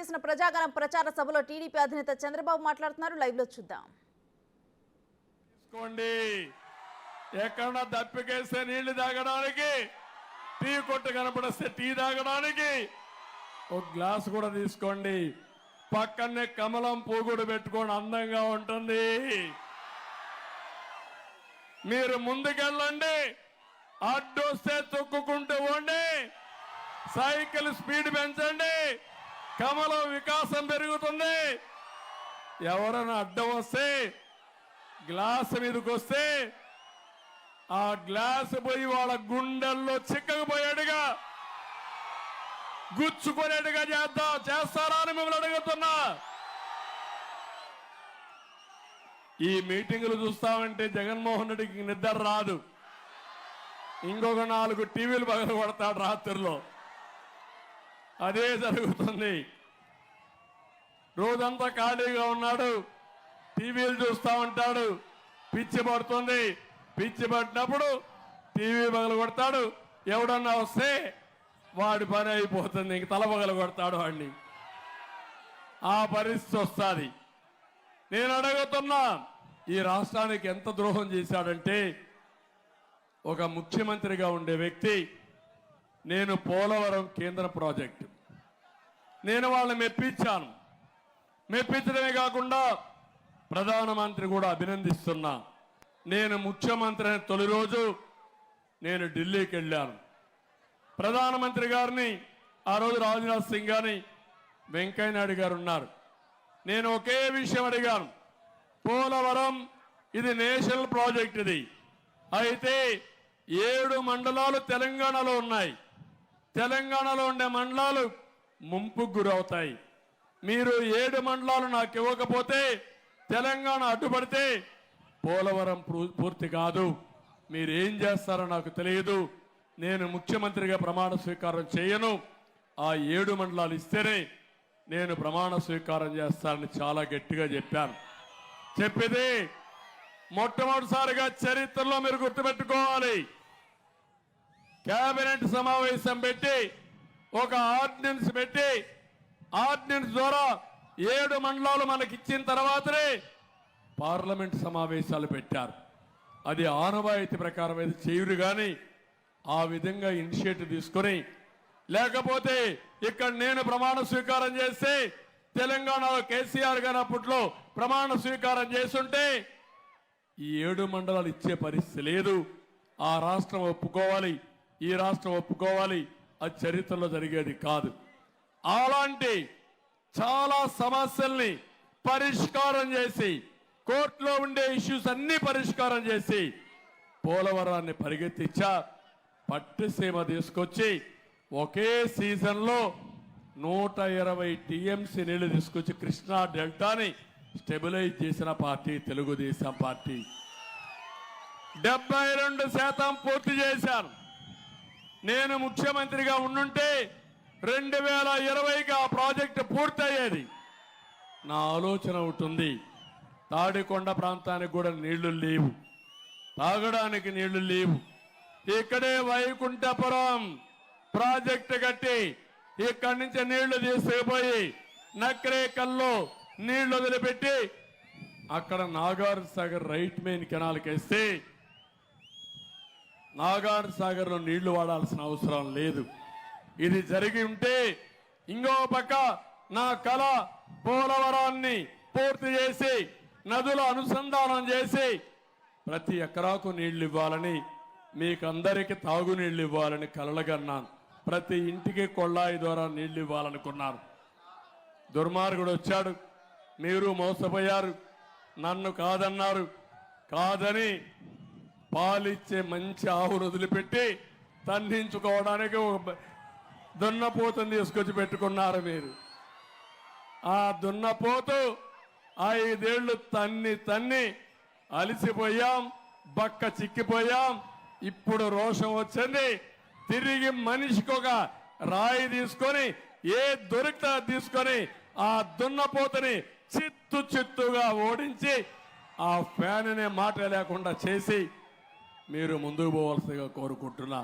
చేసిన ప్రజాగణం ప్రచార సభలో టీడీపీ అధినేత చంద్రబాబు మాట్లాడుతున్నారు. లైవ్ లో చూద్దాం. తీసుకోండి, ఎక్కడ దప్పికేస్తే నీళ్లు తాగడానికి, టీ కొట్టు కనపడిస్తే టీ తాగడానికి ఒక గ్లాస్ కూడా తీసుకోండి. పక్కనే కమలం పూగుడు పెట్టుకోండి, అందంగా ఉంటుంది. మీరు ముందుకెళ్ళండి, అడ్డొస్తే తొక్కుకుంటూ పోండి, సైకిల్ స్పీడ్ పెంచండి, కమలం వికాసం పెరుగుతుంది. ఎవరైనా అడ్డం వస్తే గ్లాస్ మీదకి వస్తే ఆ గ్లాస్ పోయి వాళ్ళ గుండెల్లో చిక్కకపోయేట్టుగా గుచ్చుకునేట్టుగా చేస్తారా అని మిమ్మల్ని అడుగుతున్నా. ఈ మీటింగులు చూస్తామంటే జగన్మోహన్ రెడ్డికి నిద్ర రాదు. ఇంకొక 4 టీవీలు పగలు కొడతాడు రాత్రిలో. అదే జరుగుతుంది. రోజంతా ఖాళీగా ఉన్నాడు, టీవీలు చూస్తా ఉంటాడు. పిచ్చి పడుతుంది, పిచ్చి పట్టినప్పుడు టీవీ పగలు కొడతాడు. ఎవడన్నా వస్తే వాడి పని అయిపోతుంది, ఇంక తల పగలు కొడతాడు వాడిని. ఆ పరిస్థితి వస్తుంది. నేను అడుగుతున్నా, ఈ రాష్ట్రానికి ఎంత ద్రోహం చేశాడంటే, ఒక ముఖ్యమంత్రిగా ఉండే వ్యక్తి, నేను పోలవరం కేంద్ర ప్రాజెక్టు నేను వాళ్ళని మెప్పించాను. మెప్పించడమే కాకుండా ప్రధానమంత్రి కూడా అభినందిస్తున్నా. నేను ముఖ్యమంత్రి అయిన తొలి రోజు నేను ఢిల్లీకి వెళ్ళాను. ప్రధానమంత్రి గారిని, ఆ రోజు రాజ్నాథ్ సింగ్ గారిని, వెంకయ్య నాయుడు గారు ఉన్నారు. నేను ఒకే విషయం అడిగాను, పోలవరం ఇది నేషనల్ ప్రాజెక్ట్. ఇది అయితే 7 మండలాలు తెలంగాణలో ఉన్నాయి. తెలంగాణలో ఉండే మండలాలు ముంపుకు గురవుతాయి. మీరు 7 మండలాలు నాకు ఇవ్వకపోతే, తెలంగాణ అడ్డుపడితే పోలవరం పూర్తి కాదు. మీరేం చేస్తారో నాకు తెలియదు. నేను ముఖ్యమంత్రిగా ప్రమాణ స్వీకారం చేయను. ఆ 7 మండలాలు ఇస్తేనే నేను ప్రమాణ స్వీకారం చేస్తానని చాలా గట్టిగా చెప్పాను. చెప్పేది మొట్టమొదటిసారిగా చరిత్రలో మీరు గుర్తుపెట్టుకోవాలి, కేబినెట్ సమావేశం పెట్టి ఒక ఆర్డినెన్స్ పెట్టి, ఆర్డినెన్స్ ద్వారా 7 మండలాలు మనకి ఇచ్చిన తర్వాతనే పార్లమెంట్ సమావేశాలు పెట్టారు. అది ఆనవాయితీ ప్రకారం అయితే చేయరు. కానీ ఆ విధంగా ఇనిషియేటివ్ తీసుకొని, లేకపోతే ఇక్కడ నేను ప్రమాణ స్వీకారం చేస్తే తెలంగాణలో కేసీఆర్ గారు అప్పట్లో ప్రమాణ స్వీకారం చేస్తుంటే ఈ 7 మండలాలు ఇచ్చే పరిస్థితి లేదు. ఆ రాష్ట్రం ఒప్పుకోవాలి, ఈ రాష్ట్రం ఒప్పుకోవాలి. అది చరిత్రలో జరిగేది కాదు. అలాంటి చాలా సమస్యల్ని పరిష్కారం చేసి, కోర్టులో ఉండే ఇష్యూస్ అన్ని పరిష్కారం చేసి పోలవరాన్ని పరిగెత్తించా. పట్టిసీమ తీసుకొచ్చి ఒకే సీజన్లో 120 టీఎంసీ నీళ్లు తీసుకొచ్చి కృష్ణా డెల్టాని స్టెబిలైజ్ చేసిన పార్టీ తెలుగుదేశం పార్టీ. 72% పూర్తి చేశాను. నేను ముఖ్యమంత్రిగా ఉండుంటే 2020కి ఆ ప్రాజెక్టు పూర్తయ్యేది. నా ఆలోచన ఉంటుంది, తాడికొండ ప్రాంతానికి కూడా నీళ్లు లేవు, తాగడానికి నీళ్లు లేవు. ఇక్కడే వైకుంఠపురం ప్రాజెక్టు కట్టి ఇక్కడి నుంచి నీళ్లు తీసుకుపోయి నక్రేకల్లో నీళ్లు వదిలిపెట్టి అక్కడ నాగార్ సాగర్ రైట్ మెయిన్ కెనాల్కి వేస్తే నాగార్ సాగర్ లో నీళ్లు వాడాల్సిన అవసరం లేదు. ఇది జరిగి ఉంటే ఇంకో పక్క నా కళ పోలవరాన్ని పూర్తి చేసి నదుల అనుసంధానం చేసి ప్రతి ఎకరాకు నీళ్లు ఇవ్వాలని, మీకందరికీ తాగునీళ్లు ఇవ్వాలని కలలుగన్నాను. ప్రతి ఇంటికి కొళ్ళాయి ద్వారా నీళ్లు ఇవ్వాలనుకున్నాను. దుర్మార్గుడు వచ్చాడు, మీరు మోసపోయారు, నన్ను కాదన్నారు. కాదని పాలిచ్చే మంచి ఆవును వదిలిపెట్టి తన్నించుకోవడానికి ఒక దున్నపోతుని తీసుకొచ్చి పెట్టుకున్నారు మీరు. ఆ దున్నపోతు 5 ఏళ్లు తన్ని అలిసిపోయాం, బక్క చిక్కిపోయాం. ఇప్పుడు రోషం వచ్చింది. తిరిగి మనిషికి ఒక రాయి తీసుకొని, ఏ దొరికితే తీసుకొని ఆ దున్నపోతుని చిత్తుగా ఓడించి ఆ ఫ్యాన్ అనే మాట లేకుండా చేసి మీరు ముందుకు పోవాల్సిందిగా కోరుకుంటున్నా.